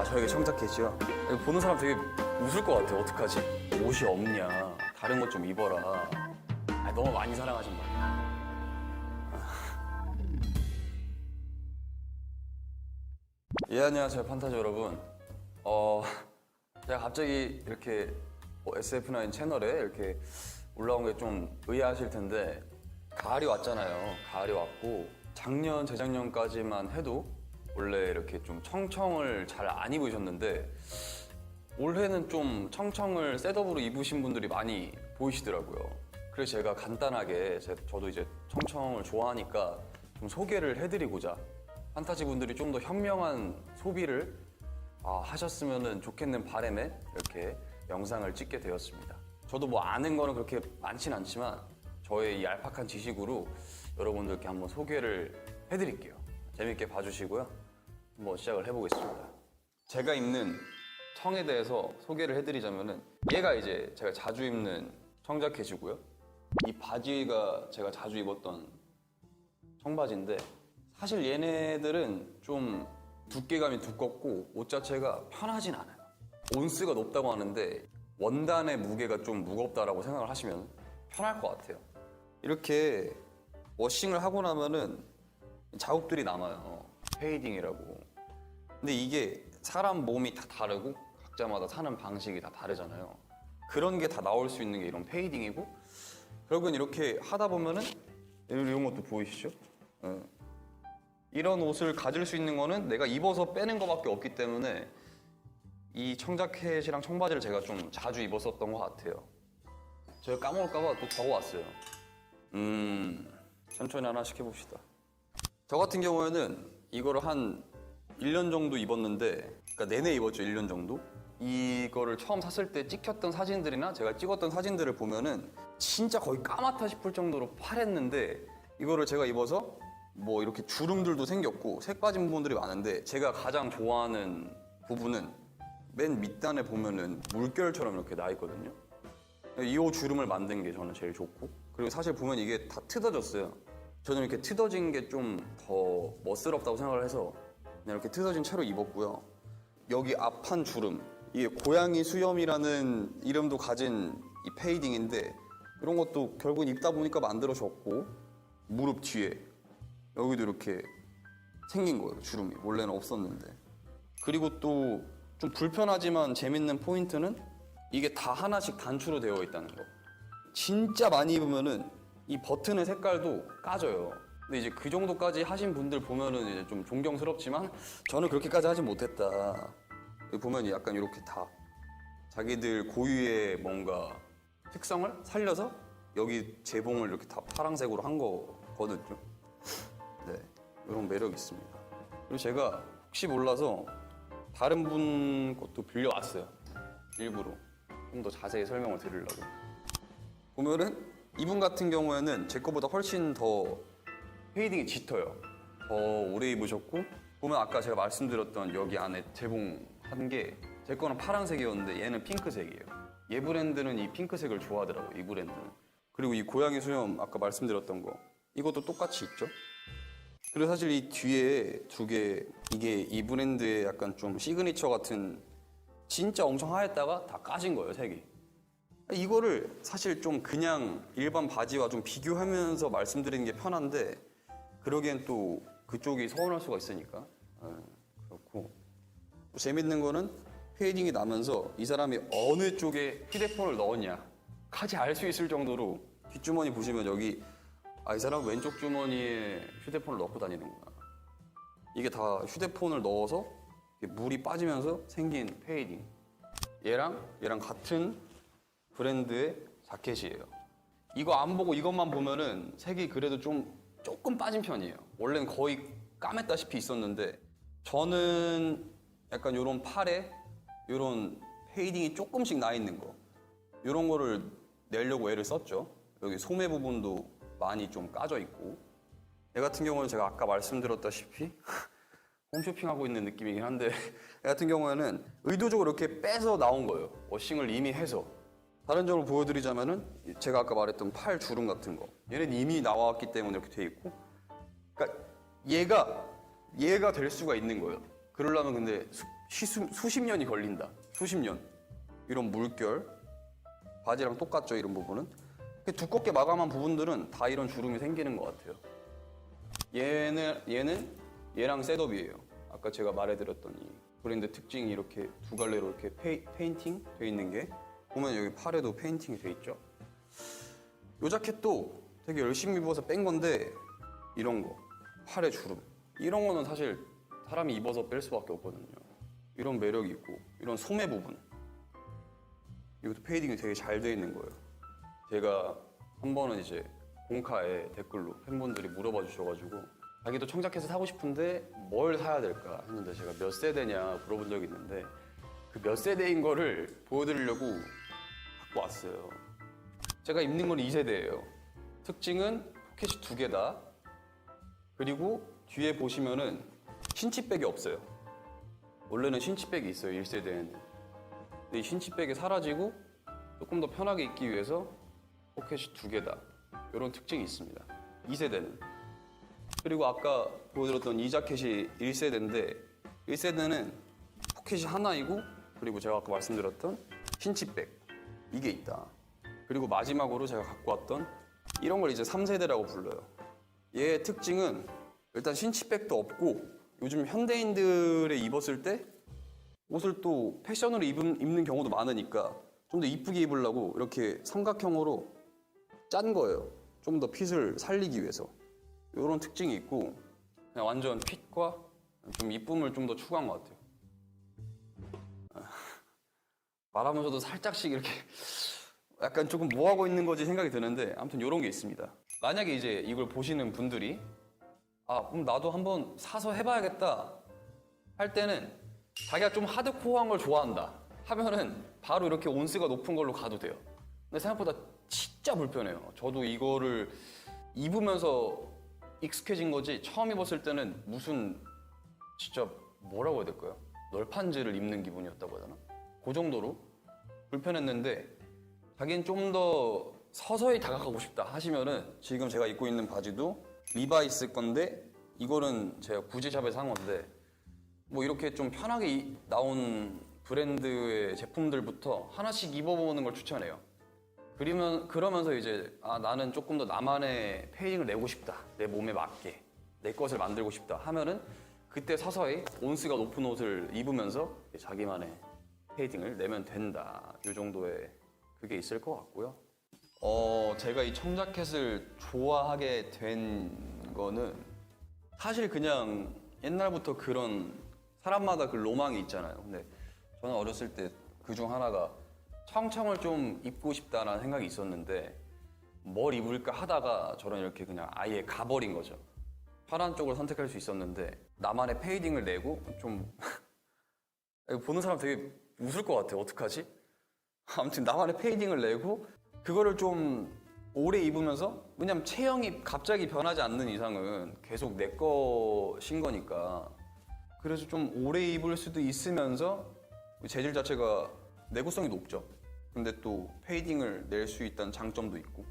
저에게 청자켓이요? 이거 보는 사람 되게 웃을 것 같아요. 어떡하지? 옷이 없냐? 다른 것 좀 입어라. 너무 많이 사랑하신 말이야. 예, 안녕하세요. 판타지 여러분. 제가 갑자기 이렇게 SF9 채널에 이렇게 올라온 게 좀 의아하실 텐데, 가을이 왔잖아요. 가을이 왔고, 작년, 재작년까지만 해도 원래 이렇게 좀 청청을 잘 안 입으셨는데, 올해는 좀 청청을 셋업으로 입으신 분들이 많이 보이시더라고요. 그래서 제가 간단하게, 저도 이제 청청을 좋아하니까 좀 소개를 해드리고자 판타지 분들이 좀 더 현명한 소비를 하셨으면 좋겠는 바람에 이렇게 영상을 찍게 되었습니다. 저도 뭐 아는 거는 그렇게 많진 않지만 저의 이 얄팍한 지식으로 여러분들께 한번 소개를 해드릴게요. 재밌게 봐주시고요. 한번 시작을 해보겠습니다. 제가 입는 청에 대해서 소개를 해드리자면은, 얘가 이제 제가 자주 입는 청자켓이고요. 이 바지가 제가 자주 입었던 청바지인데, 사실 얘네들은 좀 두께감이 두껍고 옷 자체가 편하진 않아요. 온스가 높다고 하는데 원단의 무게가 좀 무겁다라고 생각을 하시면 편할 것 같아요. 이렇게 워싱을 하고 나면은 자국들이 남아요. 페이딩이라고. 근데 이게 사람 몸이 다 다르고 각자마다 사는 방식이 다 다르잖아요. 그런 게 다 나올 수 있는 게 이런 페이딩이고, 결국은 이렇게 하다 보면은 이런 것도 보이시죠? 이런 옷을 가질 수 있는 거는 내가 입어서 빼는 것밖에 없기 때문에 이 청자켓이랑 청바지를 제가 좀 자주 입었었던 것 같아요. 제가 까먹을까봐 또 적어왔어요. 천천히 하나씩 해봅시다. 저 같은 경우에는 이거를 한 1년 정도 입었는데, 그러니까 내내 입었죠. 1년 정도. 이거를 처음 샀을 때 찍혔던 사진들이나 제가 찍었던 사진들을 보면은 진짜 거의 까맣다 싶을 정도로 파랬는데, 이거를 제가 입어서 뭐 이렇게 주름들도 생겼고 색 빠진 부분들이 많은데, 제가 가장 좋아하는 부분은 맨 밑단에 보면은 물결처럼 이렇게 나 있거든요. 이 옷 주름을 만든 게 저는 제일 좋고, 그리고 사실 보면 이게 다 트어졌어요. 저는 이렇게 트어진 게 좀 더 멋스럽다고 생각을 해서 그냥 이렇게 트어진 채로 입었고요. 여기 앞 한 주름, 이게 고양이 수염이라는 이름도 가진 이 페이딩인데, 이런 것도 결국은 입다 보니까 만들어졌고, 무릎 뒤에 여기도 이렇게 생긴 거예요. 주름이 원래는 없었는데. 그리고 또 좀 불편하지만 재밌는 포인트는 이게 다 하나씩 단추로 되어 있다는 거. 진짜 많이 입으면은 이 버튼의 색깔도 까져요. 근데 이제 그 정도까지 하신 분들 보면은 이제 좀 존경스럽지만 저는 그렇게까지 하진 못했다. 여기 보면 약간 이렇게 다 자기들 고유의 뭔가 특성을 살려서 여기 재봉을 이렇게 다 파란색으로 한 거거든요. 네, 이런 매력이 있습니다. 그리고 제가 혹시 몰라서 다른 분 것도 빌려왔어요. 일부러 좀 더 자세히 설명을 드리려고. 보면은 이분 같은 경우에는 제 거보다 훨씬 더 페이딩이 짙어요. 더 오래 입으셨고, 보면 아까 제가 말씀드렸던 여기 안에 재봉한 게 제 거는 파란색이었는데 얘는 핑크색이에요. 얘 브랜드는 이 핑크색을 좋아하더라고요. 이 브랜드는. 그리고 이 고양이 수염 아까 말씀드렸던 거, 이것도 똑같이 있죠. 그리고 사실 이 뒤에 두 개, 이게 이 브랜드의 약간 좀 시그니처 같은, 진짜 엄청 하였다가 다 까진 거예요, 색이. 이거를 사실 좀 그냥 일반 바지와 좀 비교하면서 말씀드리는 게 편한데, 그러기엔 또 그쪽이 서운할 수가 있으니까. 그렇고. 재밌는 거는 페이딩이 나면서 이 사람이 어느 쪽에 휴대폰을 넣었냐까지 알 수 있을 정도로, 뒷주머니 보시면 여기 이 사람 왼쪽 주머니에 휴대폰을 넣고 다니는구나. 이게 다 휴대폰을 넣어서 물이 빠지면서 생긴 페이딩. 얘랑 같은 브랜드의 자켓이에요. 이거 안 보고 이것만 보면은 색이 그래도 조금 빠진 편이에요. 원래는 거의 까맸다시피 있었는데, 저는 약간 요런 팔에 요런 페이딩이 조금씩 나 있는 거, 요런 거를 내려고 애를 썼죠. 여기 소매 부분도 많이 좀 까져 있고, 얘 같은 경우는 제가 아까 말씀드렸다시피 홈쇼핑하고 있는 느낌이긴 한데, 얘 같은 경우에는 의도적으로 이렇게 빼서 나온 거예요. 워싱을 이미 해서. 다른 점을 보여드리자면은 제가 아까 말했던 팔 주름 같은 거, 얘는 이미 나왔기 때문에 이렇게 돼 있고, 그러니까 얘가 될 수가 있는 거예요. 그러려면 근데 수십 년이 걸린다. 수십 년. 이런 물결. 바지랑 똑같죠, 이런 부분은. 두껍게 마감한 부분들은 다 이런 주름이 생기는 것 같아요. 얘는 얘랑 셋업이에요. 아까 제가 말해드렸던 이 브랜드 특징이 이렇게 두 갈래로 이렇게 페인팅 돼 있는 게, 보면 여기 팔에도 페인팅이 돼 있죠. 이 자켓도 되게 열심히 입어서 뺀 건데, 이런 거 팔에 주름, 이런 거는 사실 사람이 입어서 뺄 수밖에 없거든요. 이런 매력이 있고, 이런 소매 부분, 이것도 페이딩이 되게 잘 돼 있는 거예요. 제가 한 번은 이제 공카에 댓글로 팬분들이 물어봐 주셔가지고, 자기도 청자켓을 사고 싶은데 뭘 사야 될까 했는데, 제가 몇 세대냐 물어본 적이 있는데, 그 몇 세대인 거를 보여드리려고 갖고 왔어요. 제가 입는 건 2세대예요. 특징은 포켓이 2개다. 그리고 뒤에 보시면은 신치백이 없어요. 원래는 신치백이 있어요, 1세대에는. 근데 이 신치백이 사라지고 조금 더 편하게 입기 위해서 포켓이 2개다. 이런 특징이 있습니다. 2세대는. 그리고 아까 보여드렸던 이 자켓이 1세대인데, 1세대는 포켓이 하나이고, 그리고 제가 아까 말씀드렸던 신치백, 이게 있다. 그리고 마지막으로 제가 갖고 왔던 이런 걸 이제 3세대라고 불러요. 얘의 특징은 일단 신치백도 없고, 요즘 현대인들이 입었을 때 옷을 또 패션으로 입는 경우도 많으니까 좀 더 이쁘게 입으려고 이렇게 삼각형으로 짠 거예요. 좀 더 핏을 살리기 위해서. 이런 특징이 있고, 그냥 완전 핏과 좀 이쁨을 좀 더 추구한 것 같아요. 말하면서도 살짝씩 이렇게 약간 조금 뭐 하고 있는 거지 생각이 드는데, 아무튼 이런 게 있습니다. 만약에 이제 이걸 보시는 분들이 그럼 나도 한번 사서 해봐야겠다 할 때는, 자기가 좀 하드코어한 걸 좋아한다 하면은 바로 이렇게 온스가 높은 걸로 가도 돼요. 근데 생각보다 진짜 불편해요. 저도 이거를 입으면서 익숙해진 거지, 처음 입었을 때는 무슨 진짜 뭐라고 해야 될까요? 널판지를 입는 기분이었다고 해야 되나? 그 정도로 불편했는데, 자기는 좀 더 서서히 다가가고 싶다 하시면은 지금 제가 입고 있는 바지도 리바이스 건데, 이거는 제가 구지샵에서 산 건데, 뭐 이렇게 좀 편하게 나온 브랜드의 제품들부터 하나씩 입어보는 걸 추천해요. 그러면서 이제 나는 조금 더 나만의 페이딩을 내고 싶다, 내 몸에 맞게 내 것을 만들고 싶다 하면은 그때 서서히 온스가 높은 옷을 입으면서 자기만의 페이딩을 내면 된다. 이 정도의 그게 있을 것 같고요. 제가 이 청자켓을 좋아하게 된 거는 사실 그냥 옛날부터 그런 사람마다 그 로망이 있잖아요. 근데 저는 어렸을 때 그중 하나가 청청을 좀 입고 싶다라는 생각이 있었는데, 뭘 입을까 하다가 저는 이렇게 그냥 아예 가버린 거죠. 파란 쪽을 선택할 수 있었는데, 나만의 페이딩을 내고 좀 보는 사람 되게 웃을 것 같아요. 어떡하지? 아무튼 나만의 페이딩을 내고 그거를 좀 오래 입으면서, 왜냐면 체형이 갑자기 변하지 않는 이상은 계속 내 것인 거니까, 그래서 좀 오래 입을 수도 있으면서 재질 자체가 내구성이 높죠. 근데 또 페이딩을 낼 수 있다는 장점도 있고,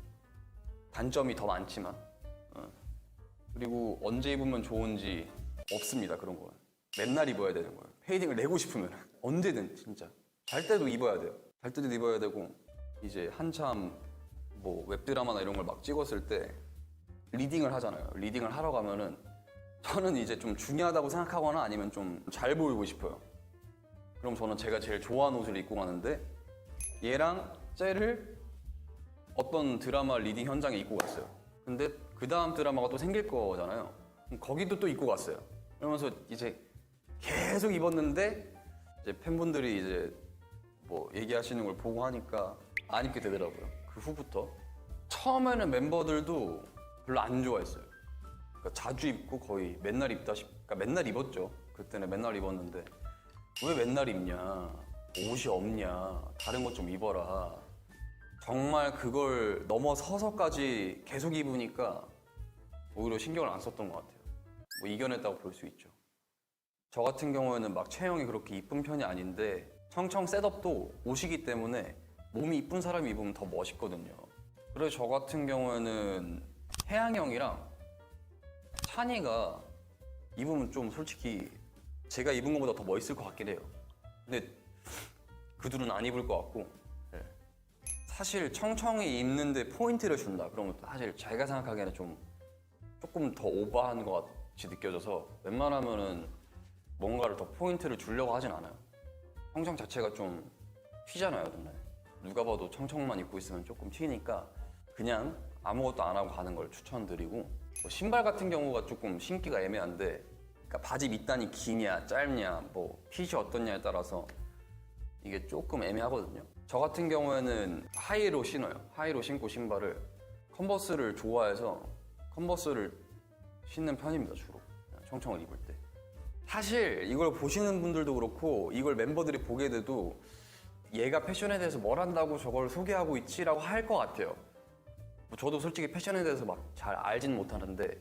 단점이 더 많지만, 그리고 언제 입으면 좋은지 없습니다. 그런 거는 맨날 입어야 되는 거예요. 페이딩을 내고 싶으면 언제든, 진짜 잘 때도 입어야 돼요. 잘 때도 입어야 되고, 이제 한참 뭐 웹드라마나 이런 걸 막 찍었을 때 리딩을 하잖아요. 리딩을 하러 가면은 저는 이제 좀 중요하다고 생각하거나 아니면 좀 잘 보이고 싶어요. 그럼 저는 제가 제일 좋아하는 옷을 입고 가는데, 얘랑 쟤를 어떤 드라마 리딩 현장에 입고 갔어요. 근데 그 다음 드라마가 또 생길 거잖아요. 그럼 거기도 또 입고 갔어요. 그러면서 이제 계속 입었는데, 이제 팬분들이 이제 뭐 얘기하시는 걸 보고 하니까 안 입게 되더라고요. 그 후부터. 처음에는 멤버들도 별로 안 좋아했어요. 그러니까 자주 입고 거의 맨날 그러니까 맨날 입었죠. 그때는 맨날 입었는데, 왜 맨날 입냐, 옷이 없냐, 다른 것 좀 입어라. 정말 그걸 넘어서서까지 계속 입으니까 오히려 신경을 안 썼던 것 같아요. 뭐 이겨냈다고 볼 수 있죠. 저 같은 경우에는 막 체형이 그렇게 이쁜 편이 아닌데, 청청 셋업도 옷이기 때문에 몸이 이쁜 사람이 입으면 더 멋있거든요. 그래서 저 같은 경우에는 태양형이랑 찬이가 입으면 좀 솔직히 제가 입은 것보다 더 멋있을 것 같긴 해요. 근데 그들은 안 입을 것 같고. 네. 사실 청청이 입는데 포인트를 준다 그러면 사실 제가 생각하기에는 조금 더 오버한 것 같이 느껴져서 웬만하면은 뭔가를 더 포인트를 주려고 하진 않아요. 청청 자체가 좀 튀잖아요, 눈에. 누가 봐도 청청만 입고 있으면 조금 튀니까 그냥 아무것도 안 하고 가는 걸 추천드리고, 뭐 신발 같은 경우가 조금 신기가 애매한데, 그러니까 바지 밑단이 기냐 짧냐 뭐 핏이 어떻냐에 따라서 이게 조금 애매하거든요. 저 같은 경우에는 하이로 신어요. 하이로 신고 신발을, 컨버스를 좋아해서 컨버스를 신는 편입니다, 주로 청청을 입을 때. 사실 이걸 보시는 분들도 그렇고 이걸 멤버들이 보게 돼도 얘가 패션에 대해서 뭘 한다고 저걸 소개하고 있지라고 할 것 같아요. 뭐 저도 솔직히 패션에 대해서 막 잘 알지는 못하는데,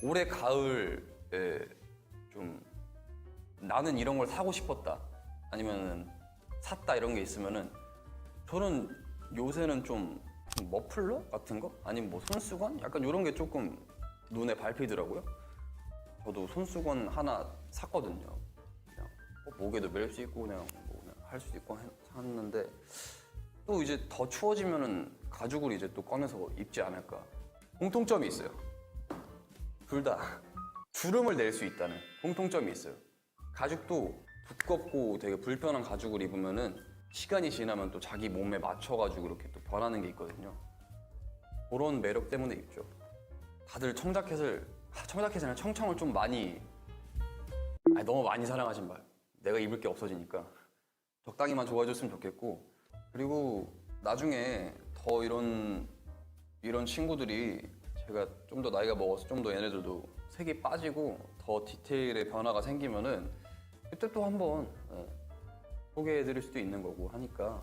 올해 가을에 좀 나는 이런 걸 사고 싶었다 아니면 샀다 이런 게 있으면은 저는 요새는 좀 머플러 같은 거 아니면 뭐 손수건 약간 이런 게 조금 눈에 밟히더라고요. 저도 손수건 하나 샀거든요. 그냥 목에도 멜 수 있고 그냥 뭐 그냥 할 수 있고 샀는데, 또 이제 더 추워지면은 가죽을 이제 또 꺼내서 입지 않을까. 공통점이 있어요. 둘 다 주름을 낼 수 있다는 공통점이 있어요. 가죽도 두껍고 되게 불편한 가죽을 입으면은 시간이 지나면 또 자기 몸에 맞춰가지고 이렇게 또 변하는 게 있거든요. 그런 매력 때문에 입죠. 다들 청자켓이나 청청을 좀 많이, 너무 많이 사랑하신 말. 내가 입을 게 없어지니까 적당히만 좋아해줬으면 좋겠고, 그리고 나중에 더 이런 친구들이 제가 좀 더 나이가 먹어서 좀 더 얘네들도 색이 빠지고 더 디테일의 변화가 생기면은 그때 또 한번 소개해드릴 수도 있는 거고 하니까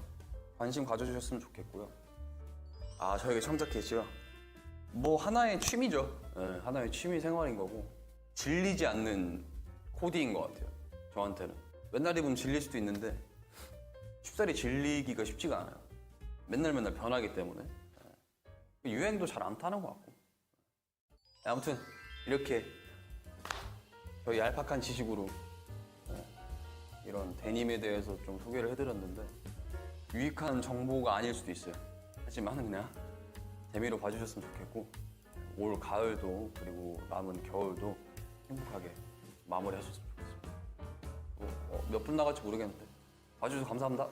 관심 가져주셨으면 좋겠고요. 저에게 청자켓이요? 뭐 하나의 취미죠. 하나의 취미 생활인 거고 질리지 않는 코디인 것 같아요. 저한테는 맨날 입으면 질릴 수도 있는데 쉽사리 질리기가 쉽지가 않아요. 맨날 변하기 때문에 유행도 잘 안 타는 것 같고. 아무튼 이렇게 저희 얄팍한 지식으로 이런 데님에 대해서 좀 소개를 해드렸는데 유익한 정보가 아닐 수도 있어요. 하지만 그냥 재미로 봐주셨으면 좋겠고, 올 가을도 그리고 남은 겨울도 행복하게 마무리하셨으면 좋겠습니다. 몇 분 나갈지 모르겠는데 봐주셔서 감사합니다.